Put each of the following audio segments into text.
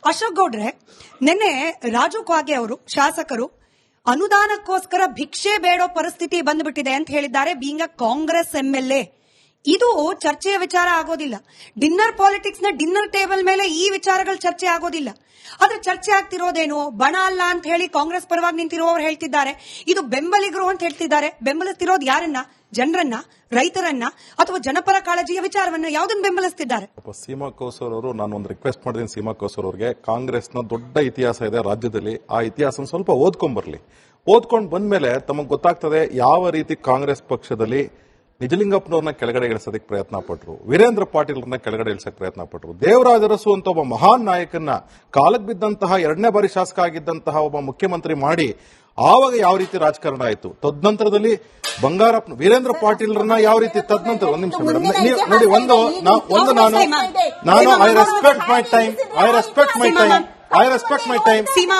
ಅಶೋಕ್ ಗೌಡ್ರೆ, ನಿನ್ನೆ ರಾಜು ಕಾಗೆ ಅವರು ಶಾಸಕರು ಅನುದಾನಕ್ಕೋಸ್ಕರ ಭಿಕ್ಷೆ ಬೇಡೋ ಪರಿಸ್ಥಿತಿ ಬಂದ್ಬಿಟ್ಟಿದೆ ಅಂತ ಹೇಳಿದ್ದಾರೆ. ಬೀಂಗ್ ಅ ಕಾಂಗ್ರೆಸ್ MLA, ಇದು ಚರ್ಚೆಯ ವಿಚಾರ ಆಗೋದಿಲ್ಲ. ಡಿನ್ನರ್ ಪಾಲಿಟಿಕ್ಸ್ ನ ಡಿನ್ನರ್ ಟೇಬಲ್ ಮೇಲೆ ಈ ವಿಚಾರಗಳು ಚರ್ಚೆ ಆಗೋದಿಲ್ಲ. ಆದ್ರೆ ಚರ್ಚೆ ಆಗ್ತಿರೋದೇನು ಬಣ ಅಲ್ಲ ಅಂತ ಹೇಳಿ ಕಾಂಗ್ರೆಸ್ ಪರವಾಗಿ ನಿಂತಿರುವವರು ಹೇಳ್ತಿದ್ದಾರೆ. ಇದು ಬೆಂಬಲಿಗರು ಅಂತ ಹೇಳ್ತಿದ್ದಾರೆ. ಬೆಂಬಲಿಸ್ತಿರೋದು ಯಾರನ್ನ? ಜನರನ್ನ, ರೈತರನ್ನ, ಅಥವಾ ಜನಪರ ಕಾಳಜಿಯ ವಿಚಾರವನ್ನ ಯಾವ್ದನ್ನ ಬೆಂಬಲಿಸ್ತಿದ್ದಾರೆ? ಸೀಮಾ ಕೌಸರ್ ಅವರು, ನಾನು ಒಂದು ರಿಕ್ವೆಸ್ಟ್ ಮಾಡಿದ್ದೀನಿ ಸೀಮಾ ಕೌಸರ್ ಅವರಿಗೆ, ಕಾಂಗ್ರೆಸ್ನ ದೊಡ್ಡ ಇತಿಹಾಸ ಇದೆ ರಾಜ್ಯದಲ್ಲಿ, ಆ ಇತಿಹಾಸ ಸ್ವಲ್ಪ ಓದ್ಕೊಂಡ್ ಬರ್ಲಿ. ಓದ್ಕೊಂಡ್ ಬಂದ್ಮೇಲೆ ತಮಗೆ ಗೊತ್ತಾಗ್ತದೆ ಯಾವ ರೀತಿ ಕಾಂಗ್ರೆಸ್ ಪಕ್ಷದಲ್ಲಿ ನಿಜಲಿಂಗಪ್ಪನವ್ರನ್ನ ಕೆಳಗಡೆ ಇಳಿಸೋದಕ್ಕೆ ಪ್ರಯತ್ನ ಪಟ್ಟರು, ವೀರೇಂದ್ರ ಪಾಟೀಲ್ರನ್ನ ಕೆಳಗಡೆ ಇಳಿಸಕ್ಕೆ ಪ್ರಯತ್ನ ಪಟ್ಟರು, ದೇವರಾಜ ಅರಸು ಅಂತ ಒಬ್ಬ ಮಹಾನ್ ನಾಯಕನ್ನ ಕಾಲಕ್ಕೆ ಬಿದ್ದಂತಹ 2ನೇ ಬಾರಿ ಶಾಸಕ ಆಗಿದ್ದಂತಹ ಒಬ್ಬ ಮುಖ್ಯಮಂತ್ರಿ ಮಾಡಿ ಆವಾಗ ಯಾವ ರೀತಿ ರಾಜಕಾರಣ ಆಯಿತು. ತದನಂತರದಲ್ಲಿ ಬಂಗಾರಪ್ಪ ವೀರೇಂದ್ರ ಪಾಟೀಲ್ರನ್ನ ಯಾವ ರೀತಿ ತದನಂತರ ಒಂದ್ ನಿಮಿಷ ಮೇಡಮ್ ನೋಡಿ, ನಾನು I respect my time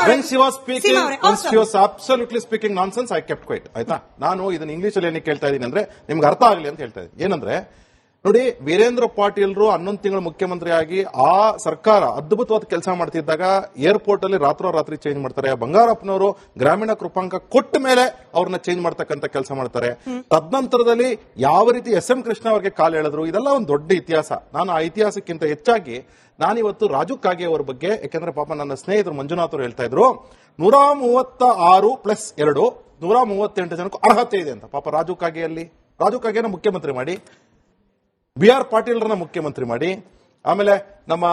when she was speaking, when she was absolutely speaking nonsense, I kept quiet. ಆಯ್ತಾ? ನಾನು ಇದನ್ನ ಇಂಗ್ಲಿಷ್ ಅಲ್ಲಿ ಏನಕ್ಕೆ ಹೇಳ್ತಾ ಇದ್ದೀನಿ ಅಂದ್ರೆ ನಿಮ್ಗೆ ಅರ್ಥ ಆಗಲಿ ಅಂತ ಹೇಳ್ತಾ ಇದ್ದೀನಿ. ಏನಂದ್ರೆ ನೋಡಿ, ವೀರೇಂದ್ರ ಪಾಟೀಲ್ರು 11 ತಿಂಗಳು ಮುಖ್ಯಮಂತ್ರಿ ಆಗಿ ಆ ಸರ್ಕಾರ ಅದ್ಭುತವಾದ ಕೆಲಸ ಮಾಡ್ತಿದ್ದಾಗ ಏರ್ಪೋರ್ಟ್ ಅಲ್ಲಿ ರಾತ್ರೋರಾತ್ರಿ ಚೇಂಜ್ ಮಾಡ್ತಾರೆ. ಬಂಗಾರಪ್ಪನವರು ಗ್ರಾಮೀಣ ಕೃಪಾಂಕ ಕೊಟ್ಟ ಮೇಲೆ ಅವ್ರನ್ನ ಚೇಂಜ್ ಮಾಡ್ತಕ್ಕಂಥ ಕೆಲಸ ಮಾಡ್ತಾರೆ. ತದನಂತರದಲ್ಲಿ ಯಾವ ರೀತಿ SM ಕೃಷ್ಣ ಅವರಿಗೆ ಕಾಲು ಎಳೆದ್ರು, ಇದೆಲ್ಲ ಒಂದು ದೊಡ್ಡ ಇತಿಹಾಸ. ನಾನು ಆ ಇತಿಹಾಸಕ್ಕಿಂತ ಹೆಚ್ಚಾಗಿ ನಾನಿವತ್ತು ರಾಜು ಕಾಗೆ ಅವರ ಬಗ್ಗೆ, ಯಾಕಂದ್ರೆ ಪಾಪ ನನ್ನ ಸ್ನೇಹಿತರು ಮಂಜುನಾಥ್ ಅವರು ಹೇಳ್ತಾ ಇದ್ರು 136 + 2 138 ಜನಕ್ಕೂ ಅರ್ಹತೆ ಇದೆ ಅಂತ. ಪಾಪ ರಾಜು ಕಾಗೆನ ಮುಖ್ಯಮಂತ್ರಿ ಮಾಡಿ, BR ಪಾಟೀಲ್ರನ್ನ ಮುಖ್ಯಮಂತ್ರಿ ಮಾಡಿ, ಆಮೇಲೆ ನಮ್ಮ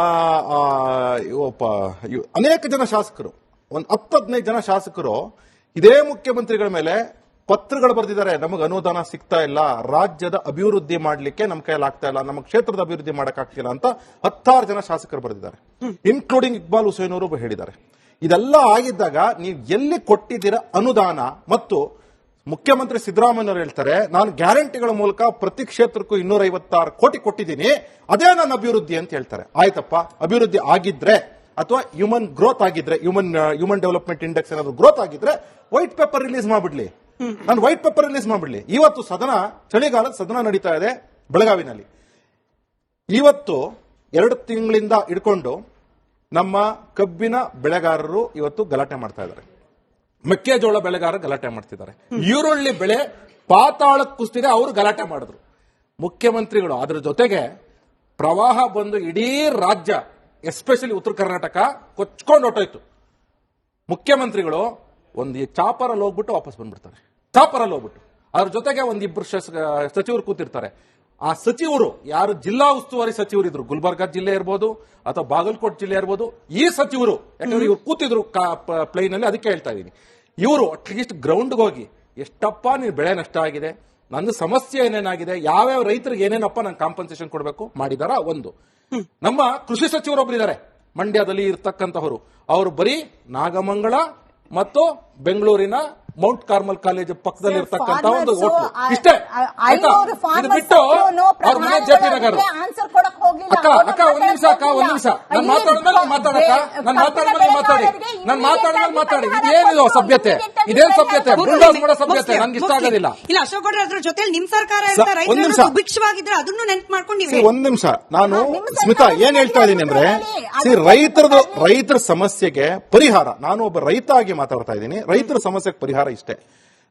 ಅನೇಕ ಜನ ಶಾಸಕರು, ಒಂದು 10-15 ಜನ ಶಾಸಕರು ಇದೇ ಮುಖ್ಯಮಂತ್ರಿಗಳ ಮೇಲೆ ಪತ್ರಗಳು ಬರೆದಿದ್ದಾರೆ. ನಮಗೆ ಅನುದಾನ ಸಿಗ್ತಾ ಇಲ್ಲ, ರಾಜ್ಯದ ಅಭಿವೃದ್ಧಿ ಮಾಡ್ಲಿಕ್ಕೆ ನಮ್ಮ ಕೈಯಲ್ಲಿ ಆಗ್ತಾ ಇಲ್ಲ, ನಮ್ಮ ಕ್ಷೇತ್ರದ ಅಭಿವೃದ್ಧಿ ಮಾಡಕ್ಕಾಗ್ತಿಲ್ಲ ಅಂತ 16 ಜನ ಶಾಸಕರು ಬರೆದಿದ್ದಾರೆ, ಇನ್ಕ್ಲೂಡಿಂಗ್ ಇಕ್ಬಾಲ್ ಹುಸೇನ್ ಅವರು ಹೇಳಿದ್ದಾರೆ. ಇದೆಲ್ಲ ಆಗಿದ್ದಾಗ ನೀವು ಎಲ್ಲಿ ಕೊಟ್ಟಿದ್ದೀರಾ ಅನುದಾನ? ಮತ್ತು ಮುಖ್ಯಮಂತ್ರಿ ಸಿದ್ದರಾಮಯ್ಯವರು ಹೇಳ್ತಾರೆ, ನಾನು ಗ್ಯಾರಂಟಿಗಳ ಮೂಲಕ ಪ್ರತಿ ಕ್ಷೇತ್ರಕ್ಕೂ 256 ಕೋಟಿ ಕೊಟ್ಟಿದ್ದೀನಿ, ಅದೇ ನನ್ನ ಅಭಿವೃದ್ಧಿ ಅಂತ ಹೇಳ್ತಾರೆ. ಆಯ್ತಪ್ಪ, ಅಭಿವೃದ್ಧಿ ಆಗಿದ್ರೆ ಅಥವಾ ಹ್ಯೂಮನ್ ಗ್ರೋತ್ ಆಗಿದ್ರೆ, ಹ್ಯೂಮನ್ ಡೆವಲಪ್ಮೆಂಟ್ ಇಂಡೆಕ್ಸ್ ಏನಾದ್ರು ಗ್ರೋತ್ ಆಗಿದ್ರೆ ವೈಟ್ ಪೇಪರ್ ರಿಲೀಸ್ ಮಾಡ್ಬಿಡ್ಲಿ. ನಾನು ವೈಟ್ ಪೇಪರ್ ರಿಲೀಸ್ ಮಾಡ್ಬಿಡ್ಲಿ. ಇವತ್ತು ಚಳಿಗಾಲದ ಸದನ ನಡೀತಾ ಇದೆ ಬೆಳಗಾವಿನಲ್ಲಿ. ಇವತ್ತು 2 ತಿಂಗಳಿಂದ ಹಿಡ್ಕೊಂಡು ನಮ್ಮ ಕಬ್ಬಿನ ಬೆಳೆಗಾರರು ಇವತ್ತು ಗಲಾಟೆ ಮಾಡ್ತಾ ಇದ್ದಾರೆ, ಮೆಕ್ಕೆಜೋಳ ಬೆಳೆಗಾರರು ಗಲಾಟೆ ಮಾಡ್ತಿದ್ದಾರೆ, ಈರುಳ್ಳಿ ಬೆಳೆ ಪಾತಾಳಕ್ಕೆ ಕುಸ್ತಿದೆ, ಅವರು ಗಲಾಟೆ ಮಾಡಿದ್ರು. ಮುಖ್ಯಮಂತ್ರಿಗಳು ಅದರ ಜೊತೆಗೆ ಪ್ರವಾಹ ಬಂದು ಇಡೀ ರಾಜ್ಯ, ಎಸ್ಪೆಷಲಿ ಉತ್ತರ ಕರ್ನಾಟಕ ಕೊಚ್ಕೊಂಡು ಹೊಟ್ಟೋಯ್ತು. ಮುಖ್ಯಮಂತ್ರಿಗಳು ಒಂದು ಚಾಪರಲ್ಲಿ ಹೋಗ್ಬಿಟ್ಟು ವಾಪಸ್ ಬಂದ್ಬಿಡ್ತಾರೆ. ಚಾಪರಲ್ಲಿ ಹೋಗ್ಬಿಟ್ಟು ಅದ್ರ ಜೊತೆಗೆ 1-2 ಸಚಿವರು ಕೂತಿರ್ತಾರೆ. ಆ ಸಚಿವರು ಯಾರು ಜಿಲ್ಲಾ ಉಸ್ತುವಾರಿ ಸಚಿವರು ಇದ್ರು, ಗುಲ್ಬರ್ಗಾ ಜಿಲ್ಲೆ ಇರ್ಬೋದು ಅಥವಾ ಬಾಗಲಕೋಟೆ ಜಿಲ್ಲೆ ಇರ್ಬೋದು, ಈ ಸಚಿವರು ಯಾಕಂದ್ರೆ ಇವ್ರು ಕೂತಿದ್ರು ಪ್ಲೇನ್ ಅಲ್ಲಿ, ಅದಕ್ಕೆ ಹೇಳ್ತಾ ಇದ್ದೀನಿ, ಇವರು ಅಟ್ಲೀಸ್ಟ್ ಗ್ರೌಂಡ್ಗೆ ಹೋಗಿ ಎಷ್ಟಪ್ಪ ನೀನು ಬೆಳೆ ನಷ್ಟ ಆಗಿದೆ, ನನ್ನ ಸಮಸ್ಯೆ ಏನೇನಾಗಿದೆ, ಯಾವ್ಯಾವ ರೈತರಿಗೆ ಏನೇನಪ್ಪ ನಾನು ಕಾಂಪನ್ಸೇಷನ್ ಕೊಡಬೇಕು ಮಾಡಿದಾರ. ಒಂದು ನಮ್ಮ ಕೃಷಿ ಸಚಿವರೊಬ್ರು ಇದ್ದಾರೆ ಮಂಡ್ಯದಲ್ಲಿ ಇರ್ತಕ್ಕಂಥವರು, ಅವರು ಬರೀ ನಾಗಮಂಗಲ ಮತ್ತು ಬೆಂಗಳೂರಿನ ಮೌಂಟ್ ಕಾರ್ಮಲ್ ಕಾಲೇಜ್ ಪಕ್ಕದಲ್ಲಿ ಇರ್ತಕ್ಕಂಥ ಒಂದು ಹೋಟ್ಲು ಇಷ್ಟೇ. ಇದು ಬಿಟ್ಟು ಅವ್ರ ಮನೆ JP ನಗರ್. ಅಕ್ಕ ಒಂದ್ ನಿಮಿಷ ನಾನು ಮಾತಾಡಿ. ಇದೇನಿದು ಸಭ್ಯತೆ? ಇದೇನ್ ಸಭ್ಯತೆ? ಬುಲ್ಡೋಸ್ ಮಾಡೋ ಸಭ್ಯತೆ ನನ್ಗೆ ಇಷ್ಟ ಆಗೋದಿಲ್ಲ. ಇಲ್ಲ ಅಶೋಕ್ ಗೌಡ್ರೆ, ಅದ್ರ ಜೊತೆ ನಿಮ್ ಸರ್ಕಾರ ಭಿಕ್ಷವಾಗಿದ್ರೆ ಅದನ್ನು ನೆನ್ಪು ಮಾಡ್ಕೊಂಡು ಒಂದ್ ನಿಮಿಷ ನಾನು ಸ್ಮಿತಾ ಏನ್ ಹೇಳ್ತಾ ಇದ್ದೀನಿ ಅಂದ್ರೆ, ರೈತರ ಸಮಸ್ಯೆಗೆ ಪರಿಹಾರ, ನಾನು ಒಬ್ಬ ರೈತ ಆಗಿ ಮಾತಾಡ್ತಾ ಇದ್ದೀನಿ, ರೈತರ ಸಮಸ್ಯೆಗೆ ಪರಿಹಾರ ಇಷ್ಟೇ.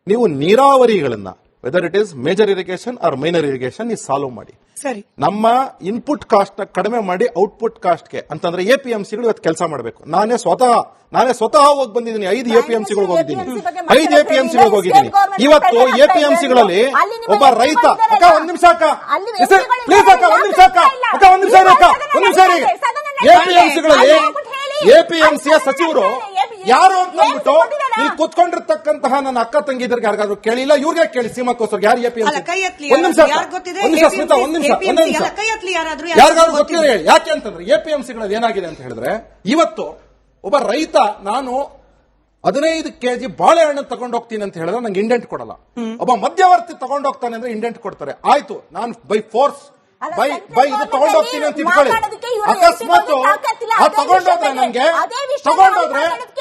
ನೀವು ನೀರಾವರಿಗಳನ್ನ whether it is major irrigation or minor irrigation ಈ ಸಾಲ್ವ್ ಮಾಡಿ. ಸರಿ, ನಮ್ಮ ಇನ್ಪುಟ್ ಕಾಸ್ಟ್ ನ ಕಡಿಮೆ ಮಾಡಿ ಔಟ್ಪುಟ್ ಕಾಸ್ಟ್ಗೆ ಅಂತಂದ್ರೆ APMCಗಳು ಇವತ್ತು ಕೆಲಸ ಮಾಡಬೇಕು. ನಾನೇ ಸ್ವತಃ ಹೋಗಿ ಬಂದಿದ್ದೀನಿ, 5 APMCಗಳಿಗೆ ಹೋಗಿದ್ದೀನಿ, 5 APMCಗಳಿಗೆ ಹೋಗಿದ್ದೀನಿ. ಇವತ್ತು APMCಗಳಲ್ಲಿ ಒಬ್ಬ ರೈತ, ಅಕ್ಕ ಒಂದ್ ನಿಮಿಷ ಅಕ್ಕ, ಪ್ಲೀಸ್ ಅಕ್ಕ ಒಂದ್ ನಿಮಿಷ APMCಗಳಲ್ಲಿ APMCಯ ಸಚಿವರು ಯಾರು ಅಂತ ಅಂದ್ಬಿಟ್ಟು ಇಲ್ಲಿ ಕುತ್ಕೊಂಡಿರ್ತಕ್ಕಂತಹ ನನ್ನ ಅಕ್ಕ ತಂಗಿದರಿಗೆ ಯಾರಿಗಾದ್ರು ಕೇಳಿಲ್ಲ, ಇವ್ರಿಗೆ ಕೇಳಿ ಸೀಮಾ ಕೌಸರ್ ಯಾರು APMC? ಒಂದ್ ನಿಮಿಷ ಸ್ಮಿತಾ, ಒಂದ್ ನಿಮಿಷ ಯಾರಿಗಾದ್ರು ಗೊತ್ತಿದೆ. ಯಾಕೆ ಅಂತಂದ್ರೆ APMCಗಳಲ್ಲಿ ಏನಾಗಿದೆ ಅಂತ ಹೇಳಿದ್ರೆ, ಇವತ್ತು ಒಬ್ಬ ರೈತ ನಾನು 15 kg ಬಾಳೆಹಣ್ಣು ತಗೊಂಡೋಗ್ತೀನಿ ಅಂತ ಹೇಳಿದ್ರೆ ನಂಗೆ ಇಂಡೆಂಟ್ ಕೊಡಲ್ಲ. ಒಬ್ಬ ಮಧ್ಯವರ್ತಿ ತಗೊಂಡೋಗ್ತಾನೆ ಅಂದ್ರೆ ಇಂಡೆಂಟ್ ಕೊಡ್ತಾರೆ. ಆಯ್ತು, ನಾನು ಬೈ ಫೋರ್ಸ್ ಇದು ತಗೊಂಡೋಗ್ತೀನಿ ಅಂತ ಇಟ್ಕೊಳ್ಳಿ. ಅಕಸ್ಮಾತ್ ತಗೊಂಡೋದ್ರೆ ನಂಗೆ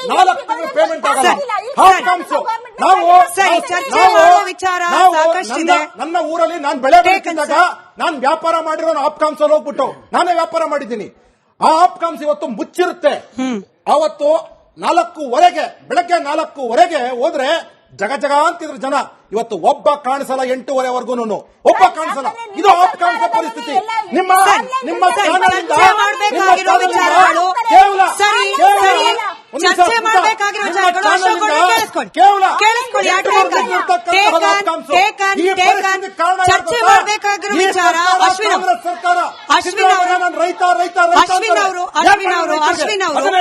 4 ತಿಂಗಳು ಪೇಮೆಂಟ್ ಆಗಲ್ಲ. ನನ್ನ ಊರಲ್ಲಿ ನಾನು ಬೆಳೆ ಬೆಳೀತಿದ್ದಾಗ ನಾನು ವ್ಯಾಪಾರ ಮಾಡಿರೋ ಆಪ್ಕಾಮ್ಸ್ ಅಲ್ಲಿ ಹೋಗ್ಬಿಟ್ಟು ನಾನೇ ವ್ಯಾಪಾರ ಮಾಡಿದ್ದೀನಿ. ಆ ಆಪ್ಕಾಮ್ಸ್ ಇವತ್ತು ಮುಚ್ಚಿರುತ್ತೆ. ಅವತ್ತು 4:15 ಬೆಳಗ್ಗೆ 4:15 ಹೋದ್ರೆ ಜಗ ಅಂತಿದ್ರು ಜನ. ಇವತ್ತು ಒಬ್ಬ ಕಾಣಿಸಲ್ಲ 8:30ವರೆಗೂ ಒಬ್ಬ ಕಾಣಿಸಲ್ಲ. ಇದು ಆಪ್ಕಾಮ್ಸ್ ಪರಿಸ್ಥಿತಿ. ನಿಮ್ಮ ಚಾನಲ್ನಿಂದ ಚರ್ಚೆ ಮಾಡಬೇಕಾಗಿರೋ ಚರ್ಚೆ ಮಾಡಬೇಕಾಗಿರೋ ವಿಚಾರ ಅಶ್ವಿನ್ ಅವರು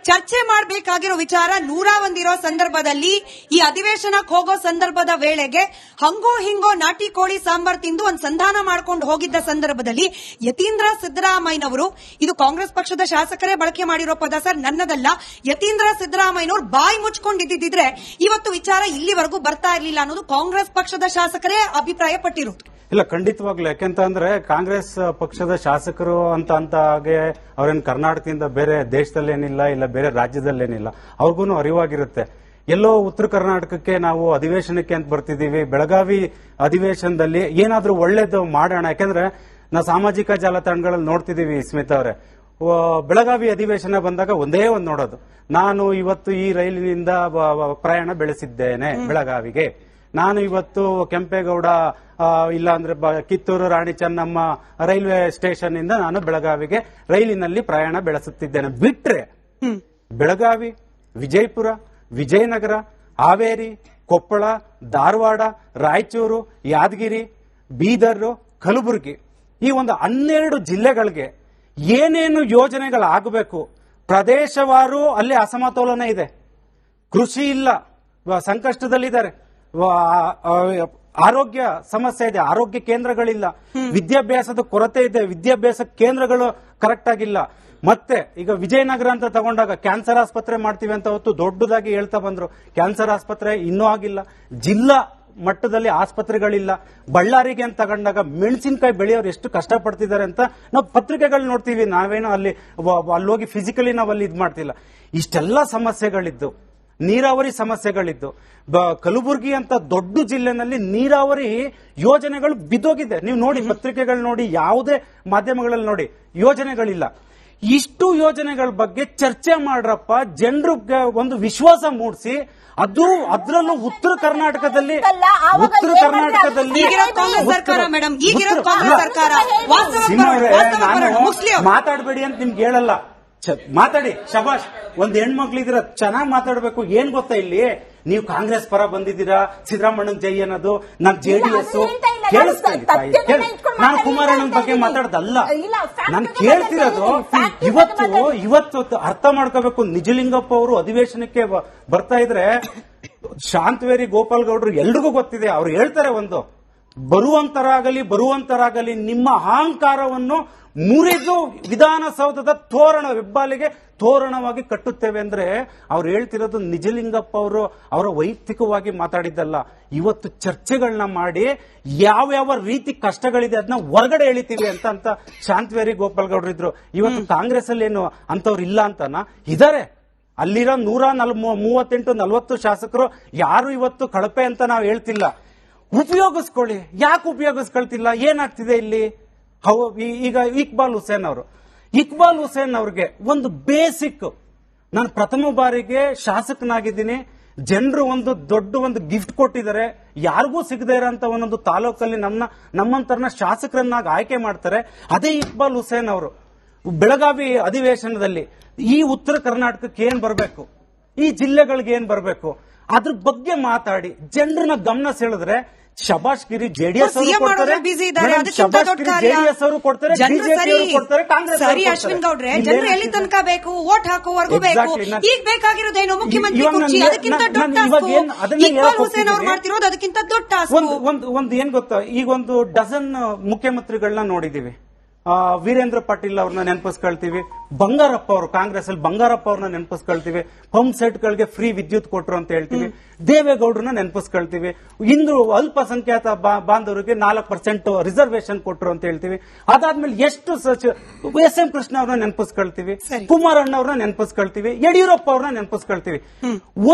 ಚರ್ಚೆ ಮಾಡಬೇಕಾಗಿರೋ ವಿಚಾರ 101 ಇರೋ ಸಂದರ್ಭದಲ್ಲಿ ಈ ಅಧಿವೇಶನಕ್ಕೆ ಹೋಗೋ ಸಂದರ್ಭದ ವೇಳೆಗೆ ಹಂಗೋ ಹಿಂಗೋ ನಾಟಿ ಕೋಳಿ ಸಾಂಬಾರ್ ತಿಂದು ಒಂದು ಸಂಧಾನ ಮಾಡ್ಕೊಂಡು ಹೋಗಿದ್ದ ಸಂದರ್ಭದಲ್ಲಿ ಯತೀಂದ್ರ ಸಿದ್ದರಾಮಯ್ಯನವರು, ಇದು ಕಾಂಗ್ರೆಸ್ ಪಕ್ಷದ ಶಾಸಕರೇ ಬಳಕೆ ಮಾಡಿರೋ ಪದ ಸರ್, ನನ್ನದಲ್ಲ, ಯತೀಂದ್ರ ಸಿದ್ದರಾಮಯ್ಯನವರು ಬಾಯಿ ಮುಚ್ಕೊಂಡಿದ್ದಿದ್ರೆ ಇವತ್ತು ವಿಚಾರ ಇಲ್ಲಿವರೆಗೂ ಬರ್ತಾ ಇರಲಿಲ್ಲ ಅನ್ನೋದು ಕಾಂಗ್ರೆಸ್ ಪಕ್ಷದ ಶಾಸಕರೇ ಅಭಿಪ್ರಾಯ ಪಟ್ಟಿರೋದು. ಇಲ್ಲ, ಖಂಡಿತವಾಗ್ಲು. ಯಾಕೆಂತಂದ್ರೆ ಕಾಂಗ್ರೆಸ್ ಪಕ್ಷದ ಶಾಸಕರು ಅಂತ ಹಾಗೆ ಅವ್ರೇನು ಕರ್ನಾಟಕದಿಂದ ಬೇರೆ ದೇಶದಲ್ಲೇನಿಲ್ಲ, ಇಲ್ಲ ಬೇರೆ ರಾಜ್ಯದಲ್ಲೇನಿಲ್ಲ, ಅವ್ರಿಗೂ ಅರಿವಾಗಿರುತ್ತೆ. ಎಲ್ಲೋ ಉತ್ತರ ಕರ್ನಾಟಕಕ್ಕೆ ನಾವು ಅಧಿವೇಶನಕ್ಕೆ ಅಂತ ಬರ್ತಿದೀವಿ, ಬೆಳಗಾವಿ ಅಧಿವೇಶನದಲ್ಲಿ ಏನಾದ್ರೂ ಒಳ್ಳೇದು ಮಾಡೋಣ. ಯಾಕೆಂದ್ರೆ ನಾವು ಸಾಮಾಜಿಕ ಜಾಲತಾಣಗಳಲ್ಲಿ ನೋಡ್ತಿದೀವಿ ಸ್ಮಿತಾ ಅವರೇ, ಬೆಳಗಾವಿ ಅಧಿವೇಶನ ಬಂದಾಗ ಒಂದೇ ಒಂದು ನೋಡೋದು, ನಾನು ಇವತ್ತು ಈ ರೈಲಿನಿಂದ ಪ್ರಯಾಣ ಬೆಳೆಸಿದ್ದೇನೆ ಬೆಳಗಾವಿಗೆ, ನಾನು ಇವತ್ತು ಕೆಂಪೇಗೌಡ ಇಲ್ಲ ಅಂದ್ರೆ ಕಿತ್ತೂರು ರಾಣಿ ಚೆನ್ನಮ್ಮ ರೈಲ್ವೆ ಸ್ಟೇಷನ್ ಇಂದ ನಾನು ಬೆಳಗಾವಿಗೆ ರೈಲಿನಲ್ಲಿ ಪ್ರಯಾಣ ಬೆಳೆಸುತ್ತಿದ್ದೇನೆ. ಬಿಟ್ರೆ ಬೆಳಗಾವಿ, ವಿಜಯಪುರ, ವಿಜಯನಗರ, ಹಾವೇರಿ, ಕೊಪ್ಪಳ, ಧಾರವಾಡ, ರಾಯಚೂರು, ಯಾದಗಿರಿ, ಬೀದರ್, ಕಲಬುರಗಿ, ಈ ಒಂದು 12 ಜಿಲ್ಲೆಗಳಿಗೆ ಏನೇನು ಯೋಜನೆಗಳಾಗಬೇಕು, ಪ್ರದೇಶವಾರು ಅಲ್ಲಿ ಅಸಮತೋಲನ ಇದೆ, ಕೃಷಿ ಇಲ್ಲ, ಸಂಕಷ್ಟದಲ್ಲಿದ್ದಾರೆ, ಆರೋಗ್ಯ ಸಮಸ್ಯೆ ಇದೆ, ಆರೋಗ್ಯ ಕೇಂದ್ರಗಳಿಲ್ಲ, ವಿದ್ಯಾಭ್ಯಾಸದ ಕೊರತೆ ಇದೆ, ವಿದ್ಯಾಭ್ಯಾಸ ಕೇಂದ್ರಗಳು ಕರೆಕ್ಟ್ ಆಗಿಲ್ಲ. ಮತ್ತೆ ಈಗ ವಿಜಯನಗರ ಅಂತ ತಗೊಂಡಾಗ ಕ್ಯಾನ್ಸರ್ ಆಸ್ಪತ್ರೆ ಮಾಡ್ತೀವಿ ಅಂತ ಹೊತ್ತು ದೊಡ್ಡದಾಗಿ ಹೇಳ್ತಾ ಬಂದ್ರು, ಕ್ಯಾನ್ಸರ್ ಆಸ್ಪತ್ರೆ ಇನ್ನೂ ಆಗಿಲ್ಲ, ಜಿಲ್ಲಾ ಮಟ್ಟದಲ್ಲಿ ಆಸ್ಪತ್ರೆಗಳಿಲ್ಲ. ಬಳ್ಳಾರಿಗೆ ಅಂತ ತಗೊಂಡಾಗ ಮೆಣಸಿನಕಾಯಿ ಬೆಳೆಯೋರು ಎಷ್ಟು ಕಷ್ಟಪಡ್ತಿದ್ದಾರೆ ಅಂತ ನಾವು ಪತ್ರಿಕೆಗಳು ನೋಡ್ತೀವಿ, ನಾವೇನೋ ಅಲ್ಲೋಗಿ ಫಿಸಿಕಲಿ ನಾವು ಅಲ್ಲಿ ಇದು ಮಾಡ್ತಿಲ್ಲ. ಇಷ್ಟೆಲ್ಲ ಸಮಸ್ಯೆಗಳಿದ್ದು, ನೀರಾವರಿ ಸಮಸ್ಯೆಗಳಿದ್ದು, ಕಲಬುರಗಿ ಅಂತ ದೊಡ್ಡ ಜಿಲ್ಲೆನಲ್ಲಿ ನೀರಾವರಿ ಯೋಜನೆಗಳು ಬಿದ್ದೋಗಿದೆ. ನೀವು ನೋಡಿ, ಪತ್ರಿಕೆಗಳು ನೋಡಿ, ಯಾವುದೇ ಮಾಧ್ಯಮಗಳಲ್ಲಿ ನೋಡಿ, ಯೋಜನೆಗಳಿಲ್ಲ. ಇಷ್ಟು ಯೋಜನೆಗಳ ಬಗ್ಗೆ ಚರ್ಚೆ ಮಾಡ್ರಪ್ಪ, ಜನರಿಗೆ ಒಂದು ವಿಶ್ವಾಸ ಮೂಡಿಸಿ, ಅದರಲ್ಲೂ ಉತ್ತರ ಕರ್ನಾಟಕದಲ್ಲಿ ಮಾತಾಡಬೇಡಿ ಅಂತ ನಿಮ್ಗೆ ಹೇಳಲ್ಲ, ಮಾತಾಡಿ, ಶಬಾಷ್. ಒಂದ್ ಹೆಣ್ಮಕ್ಳಿದ್ರ ಚೆನ್ನಾಗಿ ಮಾತಾಡಬೇಕು. ಏನ್ ಗೊತ್ತಾ, ಇಲ್ಲಿ ನೀವು ಕಾಂಗ್ರೆಸ್ ಪರ ಬಂದಿದ್ದೀರಾ, ಸಿದ್ದರಾಮಣ್ಣನ್ ಜೈ ಅನ್ನೋದು, ನಾನ್ ಜೆಡಿಎಸ್ ಕೇಳಿಸ್ತೀನಿ. ನಾನು ಕುಮಾರಣ್ಣನ ಬಗ್ಗೆ ಮಾತಾಡೋದಲ್ಲ, ನಾನು ಕೇಳ್ತಿರೋದು ಇವತ್ತು ಅರ್ಥ ಮಾಡ್ಕೋಬೇಕು. ನಿಜಲಿಂಗಪ್ಪ ಅವರು ಅಧಿವೇಶನಕ್ಕೆ ಬರ್ತಾ ಇದ್ರೆ ಶಾಂತವೇರಿ ಗೋಪಾಲ್ ಗೌಡ್ರು ಎಲ್ರಿಗೂ ಗೊತ್ತಿದೆ, ಅವ್ರು ಹೇಳ್ತಾರೆ, ಒಂದು ಬರುವಂತರಾಗಲಿ ನಿಮ್ಮ ಅಹಂಕಾರವನ್ನು ಮುರಿದು ವಿಧಾನಸೌಧದ ಹೆಬ್ಬಾಲಿಗೆ ತೋರಣವಾಗಿ ಕಟ್ಟುತ್ತೇವೆ ಅಂದ್ರೆ ಅವ್ರು ಹೇಳ್ತಿರೋದು ನಿಜಲಿಂಗಪ್ಪ ಅವರು ಅವರ ವೈಯಕ್ತಿಕವಾಗಿ ಮಾತಾಡಿದ್ದಲ್ಲ. ಇವತ್ತು ಚರ್ಚೆಗಳನ್ನ ಮಾಡಿ ಯಾವ ರೀತಿ ಕಷ್ಟಗಳಿದೆ ಅದನ್ನ ಹೊರಗಡೆ ಎಳಿತೀವಿ ಅಂತ ಶಾಂತವೇರಿ ಗೋಪಾಲ್ ಗೌಡ್ರು ಇದ್ರು. ಇವತ್ತು ಕಾಂಗ್ರೆಸ್ ಅಲ್ಲಿ ಏನು ಅಂತವ್ರು ಇಲ್ಲ ಅಂತನ ಇದಾರೆ. ಅಲ್ಲಿರೋ 138-40 ಶಾಸಕರು ಯಾರು ಇವತ್ತು ಕಳಪೆ ಅಂತ ನಾವು ಹೇಳ್ತಿಲ್ಲ. ಉಪಯೋಗಿಸ್ಕೊಳ್ಳಿ. ಯಾಕೆ ಉಪಯೋಗಿಸ್ಕೊಳ್ತಿಲ್ಲ? ಏನಾಗ್ತಿದೆ ಇಲ್ಲಿ? ಈಗ ಇಕ್ಬಾಲ್ ಹುಸೇನ್ ಅವ್ರಿಗೆ ಒಂದು ಬೇಸಿಕ್, ನಾನು ಪ್ರಥಮ ಬಾರಿಗೆ ಶಾಸಕನಾಗಿದ್ದೀನಿ, ಜನರು ಒಂದು ದೊಡ್ಡ ಗಿಫ್ಟ್ ಕೊಟ್ಟಿದ್ದಾರೆ, ಯಾರಿಗೂ ಸಿಗದೇ ಇರೋಂತ ಒಂದೊಂದು ತಾಲೂಕಲ್ಲಿ ನಮ್ಮಂತರನ್ನ ಶಾಸಕರನ್ನಾಗಿ ಆಯ್ಕೆ ಮಾಡ್ತಾರೆ. ಅದೇ ಇಕ್ಬಾಲ್ ಹುಸೇನ್ ಅವರು ಬೆಳಗಾವಿ ಅಧಿವೇಶನದಲ್ಲಿ ಈ ಉತ್ತರ ಕರ್ನಾಟಕಕ್ಕೆ ಏನ್ ಬರಬೇಕು, ಈ ಜಿಲ್ಲೆಗಳಿಗೆ ಏನ್ ಬರಬೇಕು, ಅದ್ರ ಬಗ್ಗೆ ಮಾತಾಡಿ ಜನರನ್ನ ಗಮನ ಸೆಳೆದ್ರೆ ಶಬಾಷ್ ಗಿರಿ ಜೆಡಿಎಸ್ ಅವರು ಕೊಡ್ತಾರೆ, ಜೆಡಿಎಸ್ ಅವರು ಕೊಡ್ತಾರೆ, ಬಿಜೆಪಿ ಅವರು ಕೊಡ್ತಾರೆ, ಕಾಂಗ್ರೆಸ್. ಸರಿ ಅಶ್ವಿನ್ ಗೌಡ್ರೆ, ಜನರು ಎಲ್ಲಿ ತನಕ ಬೇಕು? ವೋಟ್ ಹಾಕೋವರೆಗೂ ಬೇಕು. ಈಗ ಬೇಕಾಗಿರೋದೇನು? ಮುಖ್ಯಮಂತ್ರಿ ಕುರ್ಚಿ, ಅದಕ್ಕಿಂತ ದೊಡ್ಡ ಇಕ್ಬಾಲ್ ಹುಸೇನ್ ಅವರು ಮಾಡ್ತಿರೋದು ಅದಕ್ಕಿಂತ ದೊಡ್ಡ ಟಾಸ್ಕ್. ಒಂದು ಏನ್ ಗೊತ್ತಾ, ಈಗ ಒಂದು ಡಜನ್ ಮುಖ್ಯಮಂತ್ರಿಗಳನ್ನ ನೋಡಿದೀವಿ. ವೀರೇಂದ್ರ ಪಾಟೀಲ್ ಅವ್ರನ್ನ ನೆನಪಿಸ್ಕೊಳ್ತೀವಿ, ಬಂಗಾರಪ್ಪ ಅವರು ಕಾಂಗ್ರೆಸ್ ಅಲ್ಲಿ ಬಂಗಾರಪ್ಪ ಅವ್ರನ್ನ ನೆನಪಿಸ್ಕೊಳ್ತೀವಿ, ಪಂಪ್ ಸೆಟ್ ಗಳಿಗೆ ಫ್ರೀ ವಿದ್ಯುತ್ ಕೊಟ್ರು ಅಂತ ಹೇಳ್ತೀವಿ, ದೇವೇಗೌಡರನ್ನ ನೆನಪಿಸ್ಕೊಳ್ತೀವಿ, ಇಂದು ಅಲ್ಪಸಂಖ್ಯಾತ ಬಾಂಧವರಿಗೆ 4% ರಿಸರ್ವೇಶನ್ ಕೊಟ್ರು ಅಂತ ಹೇಳ್ತೀವಿ. ಅದಾದ್ಮೇಲೆ ಎಷ್ಟು ಎಸ್ ಎಂ ಕೃಷ್ಣ ಅವ್ರನ್ನ ನೆನಪಿಸ್ಕೊಳ್ತೀವಿ, ಕುಮಾರಣ್ಣ ಅವ್ರನ್ನ ನೆನಪಿಸ್ಕೊಳ್ತೀವಿ, ಯಡಿಯೂರಪ್ಪ ಅವ್ರನ್ನ ನೆನಪಿಸ್ಕೊಳ್ತೀವಿ.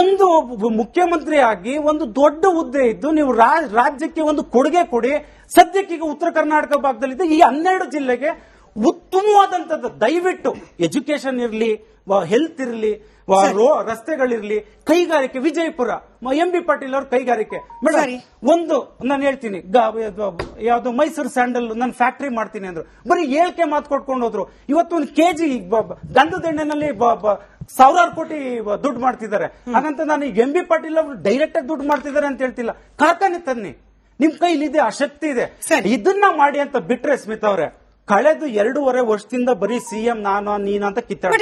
ಒಂದು ಮುಖ್ಯಮಂತ್ರಿ ಆಗಿ ಒಂದು ದೊಡ್ಡ ಹುದ್ದೆ ಇದ್ದು ನೀವು ರಾಜ್ಯಕ್ಕೆ ಒಂದು ಕೊಡುಗೆ ಕೊಡಿ. ಸದ್ಯಕ್ಕೆ ಈಗ ಉತ್ತರ ಕರ್ನಾಟಕ ಭಾಗದಲ್ಲಿದ್ದ ಈ 12 ಜಿಲ್ಲೆಗೆ ಉತ್ತಮವಾದಂತದ್ದು. ದಯವಿಟ್ಟು ಎಜುಕೇಶನ್ ಇರ್ಲಿ, ಹೆಲ್ತ್ ಇರ್ಲಿ, ರಸ್ತೆಗಳಿರ್ಲಿ, ಕೈಗಾರಿಕೆ, ವಿಜಯಪುರ MB ಪಾಟೀಲ್ ಅವ್ರ ಕೈಗಾರಿಕೆ ಮೇಡಮ್. ಒಂದು ನಾನು ಹೇಳ್ತೀನಿ, ಯಾವ್ದು ಮೈಸೂರು ಸ್ಯಾಂಡಲ್ ನನ್ನ ಫ್ಯಾಕ್ಟರಿ ಮಾಡ್ತೀನಿ ಅಂದ್ರು, ಬರೀ ಹೇಳಿಕೆ ಮಾತು ಕೊಟ್ಕೊಂಡು ಹೋದ್ರು. ಇವತ್ತು ಒಂದು ಕೆಜಿ ಗಂಧದ ಎಣ್ಣೆನಲ್ಲಿ ಸಾವಿರಾರು ಕೋಟಿ ದುಡ್ಡು ಮಾಡ್ತಿದ್ದಾರೆ. ಹಾಗಂತ ನಾನು MB ಪಾಟೀಲ್ ಅವರು ಡೈರೆಕ್ಟ್ ಆಗಿ ದುಡ್ಡು ಮಾಡ್ತಿದ್ದಾರೆ ಅಂತ ಹೇಳ್ತಿಲ್ಲ. ಕಾರ್ಖಾನೆ ತನ್ನಿ, ನಿಮ್ ಕೈಲಿದೆ, ಆ ಶಕ್ತಿ ಇದೆ, ಇದನ್ನ ಮಾಡಿ ಅಂತ ಬಿಟ್ರೆ ಸ್ಮಿತಾ ಅವರೇ, ಕಳೆದು 2.5 ವರ್ಷದಿಂದ ಬರೀ CM ನಾನು ನೀನು ಅಂತ ಕಿತ್ತಾಡ